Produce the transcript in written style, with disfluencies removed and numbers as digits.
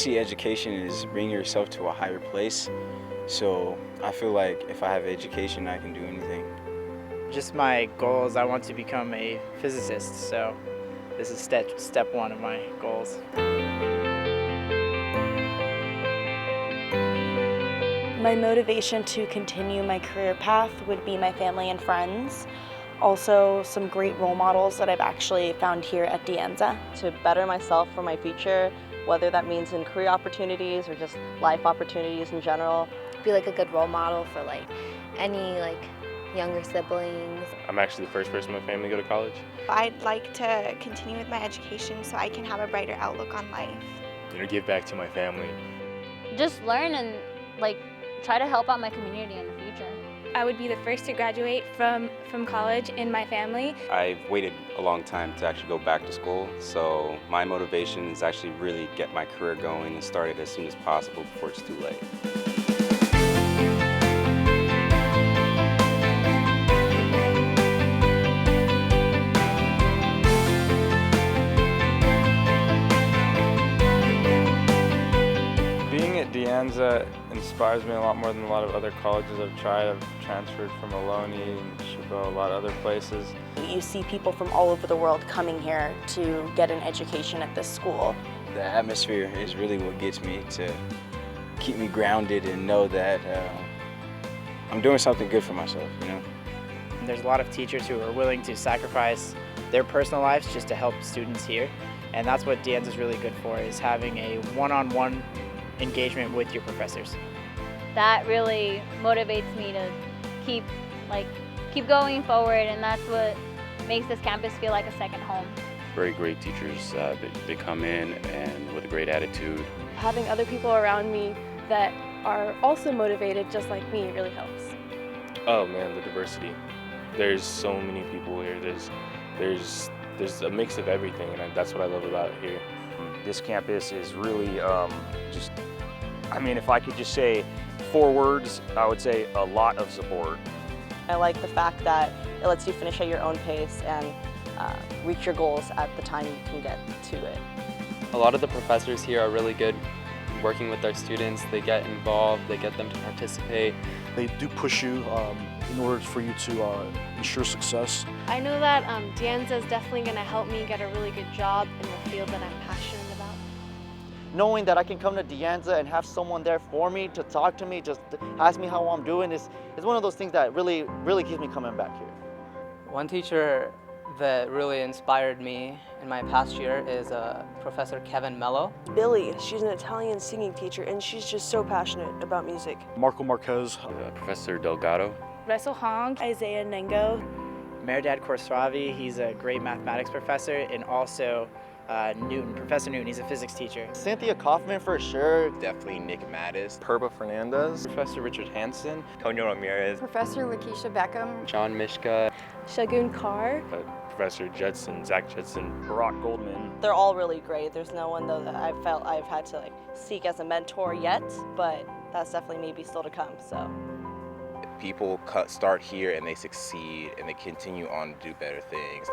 see education as bringing yourself to a higher place. So I feel like if I have education, I can do anything. Just my goals, I want to become a physicist, so this is step one of my goals. My motivation to continue my career path would be my family and friends. Also, some great role models that I've actually found here at Anza. To better myself for my future, whether that means in career opportunities or just life opportunities in general. Be like a good role model for any younger siblings. I'm actually the first person in my family to go to college. I'd like to continue with my education so I can have a brighter outlook on life. Give back to my family. Just learn and try to help out my community in the future. I would be the first to graduate from college in my family. I've waited a long time to actually go back to school, so my motivation is actually really get my career going and start it as soon as possible before it's too late. Being at Anza inspires me a lot more than a lot of other colleges I've tried. I've transferred from Ohlone and Chabot, a lot of other places. You see people from all over the world coming here to get an education at this school. The atmosphere is really what gets me to keep me grounded and know that I'm doing something good for myself, And there's a lot of teachers who are willing to sacrifice their personal lives just to help students here. And that's what Anza is really good for, is having a one-on-one engagement with your professors. That really motivates me to keep going forward, and that's what makes this campus feel like a second home. Very great teachers. They come in and with a great attitude. Having other people around me that are also motivated just like me really helps. Oh man, the diversity. There's so many people here. There's a mix of everything, and that's what I love about it here. This campus is really if I could just say 4 words, I would say a lot of support. I like the fact that it lets you finish at your own pace and reach your goals at the time you can get to it. A lot of the professors here are really good working with our students. They get involved, they get them to participate. They do push you in order for you to ensure success. I know that Anza is definitely going to help me get a really good job in the field that I'm passionate about. Knowing that I can come to Anza and have someone there for me to talk to me, just to ask me how I'm doing is one of those things that really keeps me coming back here. One teacher that really inspired me in my past year is Professor Kevin Mello. Billy, she's an Italian singing teacher and she's just so passionate about music. Marco Marquez. Professor Delgado. Russell Hong. Isaiah Nengo. Merdad Khorsravi, he's a great mathematics professor, and also Professor Newton, he's a physics teacher. Cynthia Kaufman for sure. Definitely Nick Mattis. Perba Fernandez. Professor Richard Hansen. Tonio Ramirez. Professor Lakeisha Beckham. John Mishka. Shagun Carr. Professor Judson, Zach Judson. Barack Goldman. They're all really great. There's no one though that I've felt I've had to seek as a mentor yet, but that's definitely maybe still to come. So. People start here and they succeed and they continue on to do better things.